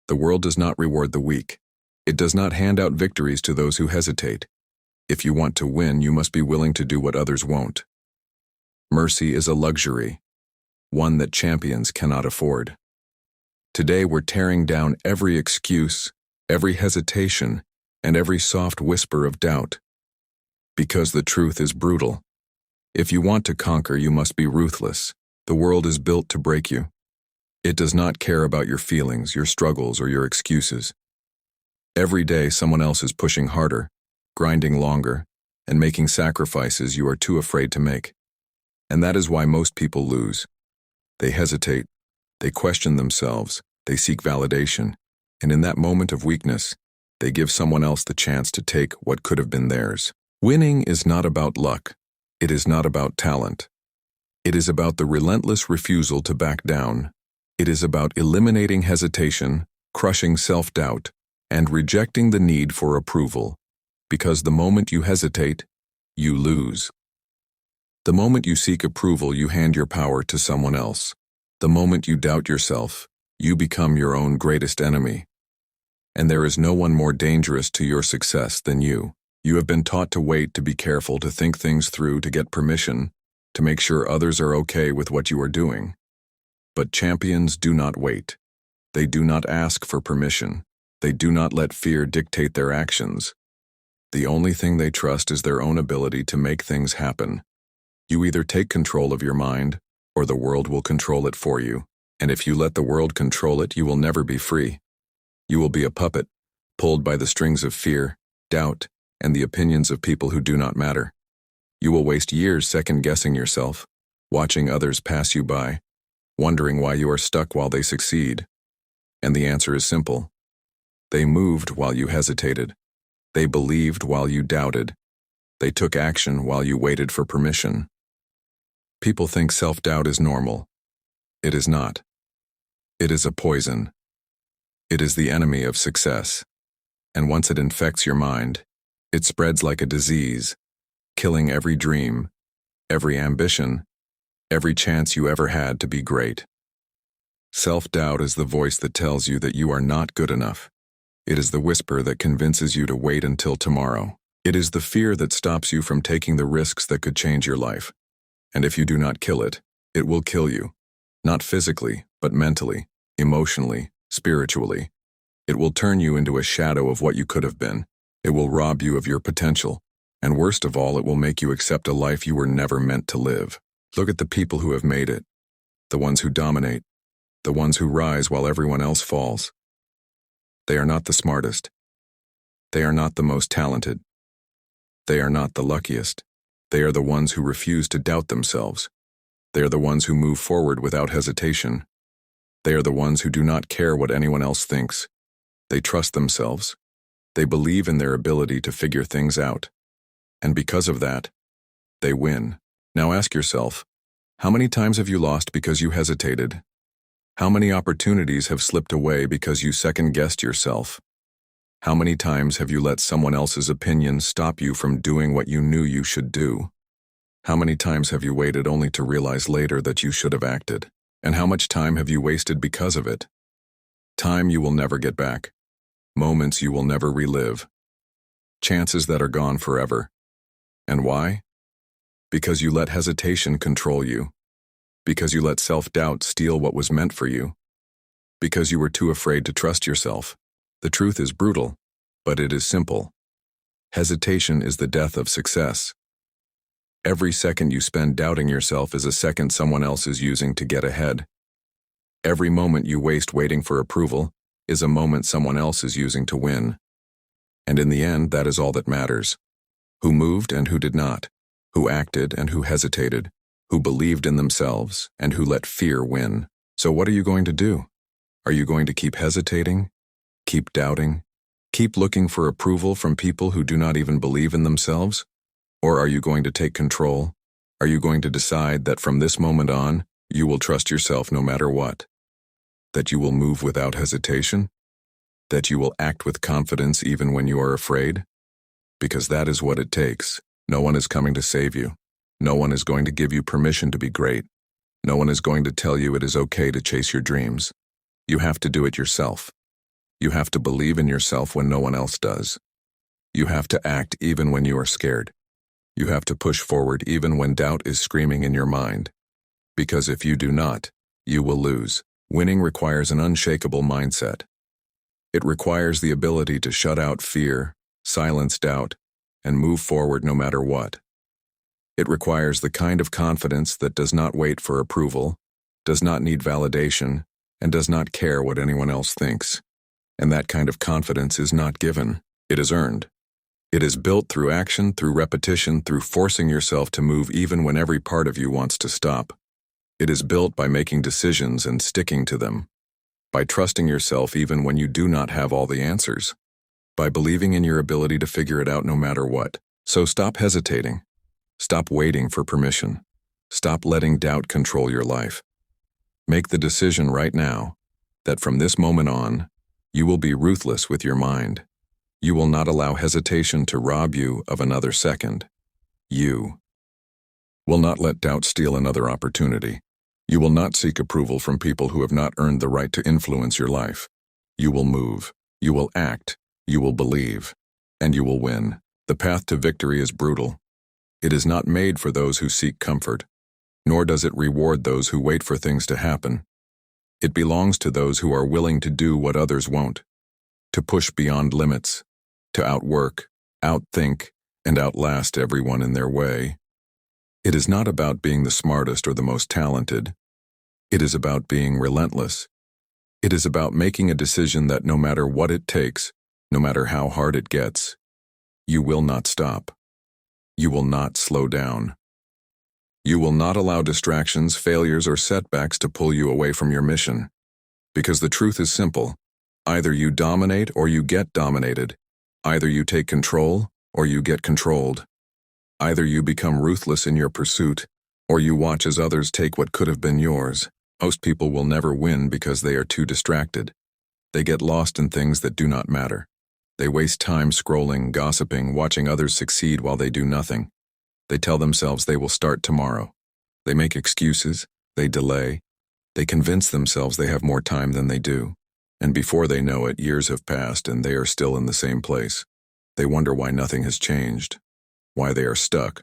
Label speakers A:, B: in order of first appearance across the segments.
A: The world does not reward the weak. It does not hand out victories to those who hesitate. If you want to win, you must be willing to do what others won't. Mercy is a luxury, one that champions cannot afford. Today we're tearing down every excuse, every hesitation, and every soft whisper of doubt. Because the truth is brutal. If you want to conquer, you must be ruthless. The world is built to break you. It does not care about your feelings, your struggles, or your excuses. Every day someone else is pushing harder, grinding longer, and making sacrifices you are too afraid to make. And that is why most people lose. They hesitate, they question themselves, they seek validation, and in that moment of weakness, they give someone else the chance to take what could have been theirs. Winning is not about luck. It is not about talent. It is about the relentless refusal to back down. It is about eliminating hesitation, crushing self-doubt, and rejecting the need for approval. Because the moment you hesitate, you lose. The moment you seek approval, you hand your power to someone else. The moment you doubt yourself, you become your own greatest enemy. And there is no one more dangerous to your success than you. You have been taught to wait, to be careful, to think things through, to get permission, to make sure others are okay with what you are doing. But champions do not wait. They do not ask for permission. They do not let fear dictate their actions. The only thing they trust is their own ability to make things happen. You either take control of your mind, or the world will control it for you. And if you let the world control it, you will never be free. You will be a puppet, pulled by the strings of fear, doubt, and the opinions of people who do not matter. You will waste years second-guessing yourself, watching others pass you by, wondering why you are stuck while they succeed. And the answer is simple. They moved while you hesitated. They believed while you doubted. They took action while you waited for permission. People think self-doubt is normal. It is not. It is a poison. It is the enemy of success. And once it infects your mind, it spreads like a disease, killing every dream, every ambition, every chance you ever had to be great. Self-doubt is the voice that tells you that you are not good enough. It is the whisper that convinces you to wait until tomorrow. It is the fear that stops you from taking the risks that could change your life. And if you do not kill it, it will kill you. Not physically, but mentally, emotionally, spiritually. It will turn you into a shadow of what you could have been. It will rob you of your potential. And worst of all, it will make you accept a life you were never meant to live. Look at the people who have made it. The ones who dominate. The ones who rise while everyone else falls. They are not the smartest. They are not the most talented. They are not the luckiest. They are the ones who refuse to doubt themselves. They are the ones who move forward without hesitation. They are the ones who do not care what anyone else thinks. They trust themselves. They believe in their ability to figure things out. And because of that, they win. Now ask yourself, how many times have you lost because you hesitated? How many opportunities have slipped away because you second-guessed yourself? How many times have you let someone else's opinion stop you from doing what you knew you should do? How many times have you waited only to realize later that you should have acted? And how much time have you wasted because of it? Time you will never get back. Moments you will never relive. Chances that are gone forever. And why? Because you let hesitation control you. Because you let self-doubt steal what was meant for you. Because you were too afraid to trust yourself. The truth is brutal, but it is simple. Hesitation is the death of success. Every second you spend doubting yourself is a second someone else is using to get ahead. Every moment you waste waiting for approval is a moment someone else is using to win. And in the end, that is all that matters. Who moved and who did not. Who acted and who hesitated. Who believed in themselves and who let fear win. So what are you going to do? Are you going to keep hesitating? Keep doubting? Keep looking for approval from people who do not even believe in themselves? Or are you going to take control? Are you going to decide that from this moment on, you will trust yourself no matter what? That you will move without hesitation? That you will act with confidence even when you are afraid? Because that is what it takes. No one is coming to save you. No one is going to give you permission to be great. No one is going to tell you it is okay to chase your dreams. You have to do it yourself. You have to believe in yourself when no one else does. You have to act even when you are scared. You have to push forward even when doubt is screaming in your mind. Because if you do not, you will lose. Winning requires an unshakable mindset. It requires the ability to shut out fear, silence doubt, and move forward no matter what. It requires the kind of confidence that does not wait for approval, does not need validation, and does not care what anyone else thinks. And that kind of confidence is not given, it is earned. It is built through action, through repetition, through forcing yourself to move even when every part of you wants to stop. It is built by making decisions and sticking to them, by trusting yourself even when you do not have all the answers, by believing in your ability to figure it out no matter what. So stop hesitating. Stop waiting for permission. Stop letting doubt control your life. Make the decision right now that from this moment on, you will be ruthless with your mind. You will not allow hesitation to rob you of another second. You will not let doubt steal another opportunity. You will not seek approval from people who have not earned the right to influence your life. You will move. You will act. You will believe. And you will win. The path to victory is brutal. It is not made for those who seek comfort, nor does it reward those who wait for things to happen. It belongs to those who are willing to do what others won't, to push beyond limits, to outwork, outthink, and outlast everyone in their way. It is not about being the smartest or the most talented. It is about being relentless. It is about making a decision that no matter what it takes, no matter how hard it gets, you will not stop. You will not slow down. You will not allow distractions, failures, or setbacks to pull you away from your mission. Because the truth is simple. Either you dominate or you get dominated. Either you take control or you get controlled. Either you become ruthless in your pursuit or you watch as others take what could have been yours. Most people will never win because they are too distracted. They get lost in things that do not matter. They waste time scrolling, gossiping, watching others succeed while they do nothing. They tell themselves they will start tomorrow. They make excuses, they delay, they convince themselves they have more time than they do. And before they know it, years have passed and they are still in the same place. They wonder why nothing has changed, why they are stuck,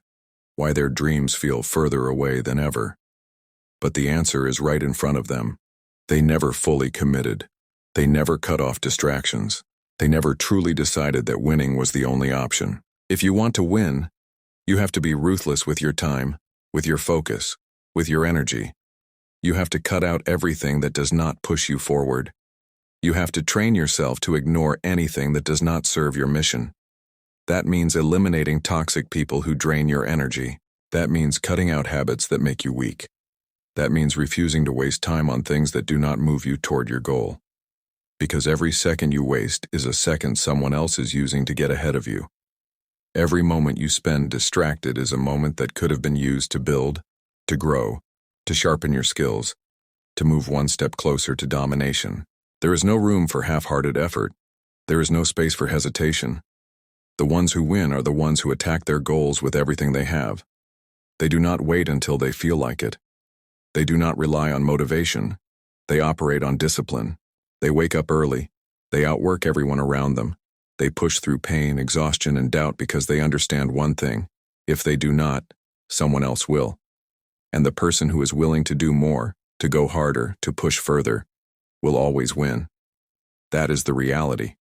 A: why their dreams feel further away than ever. But the answer is right in front of them. They never fully committed. They never cut off distractions. They never truly decided that winning was the only option. If you want to win, you have to be ruthless with your time, with your focus, with your energy. You have to cut out everything that does not push you forward. You have to train yourself to ignore anything that does not serve your mission. That means eliminating toxic people who drain your energy. That means cutting out habits that make you weak. That means refusing to waste time on things that do not move you toward your goal. Because every second you waste is a second someone else is using to get ahead of you. Every moment you spend distracted is a moment that could have been used to build, to grow, to sharpen your skills, to move one step closer to domination. There is no room for half-hearted effort. There is no space for hesitation. The ones who win are the ones who attack their goals with everything they have. They do not wait until they feel like it. They do not rely on motivation. They operate on discipline. They wake up early. They outwork everyone around them. They push through pain, exhaustion, and doubt because they understand one thing. If they do not, someone else will. And the person who is willing to do more, to go harder, to push further, will always win. That is the reality.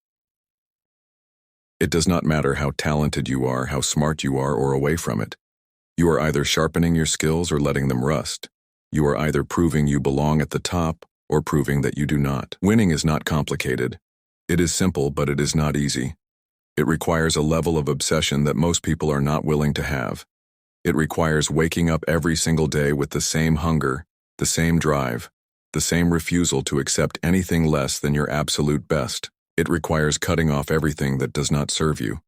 A: It does not matter how talented you are, how smart you are, or away from it. You are either sharpening your skills or letting them rust. You are either proving you belong at the top or proving that you do not. Winning is not complicated. It is simple, but it is not easy. It requires a level of obsession that most people are not willing to have. It requires waking up every single day with the same hunger, the same drive, the same refusal to accept anything less than your absolute best. It requires cutting off everything that does not serve you.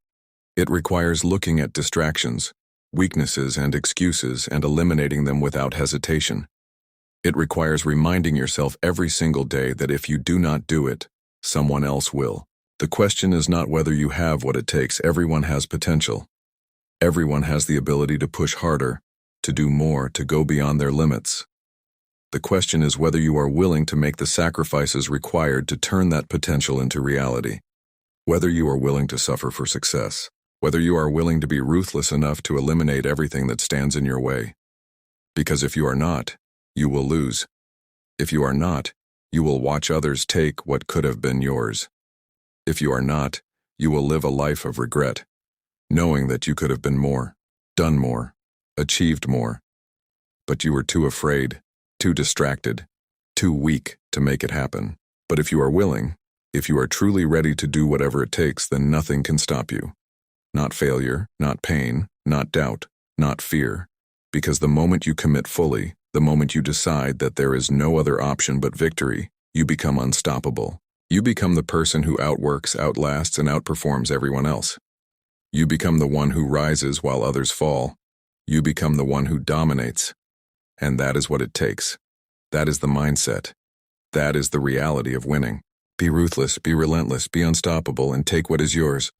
A: It requires looking at distractions, weaknesses, and excuses and eliminating them without hesitation. It requires reminding yourself every single day that if you do not do it, someone else will. The question is not whether you have what it takes. Everyone has potential. Everyone has the ability to push harder, to do more, to go beyond their limits. The question is whether you are willing to make the sacrifices required to turn that potential into reality. Whether you are willing to suffer for success. Whether you are willing to be ruthless enough to eliminate everything that stands in your way. Because if you are not, you will lose. If you are not, you will watch others take what could have been yours. If you are not, you will live a life of regret, knowing that you could have been more, done more, achieved more. But you were too afraid, too distracted, too weak to make it happen. But if you are willing, if you are truly ready to do whatever it takes, then nothing can stop you. Not failure, not pain, not doubt, not fear. Because the moment you commit fully, the moment you decide that there is no other option but victory, you become unstoppable. You become the person who outworks, outlasts, and outperforms everyone else. You become the one who rises while others fall. You become the one who dominates. And that is what it takes. That is the mindset. That is the reality of winning. Be ruthless, be relentless, be unstoppable, and take what is yours.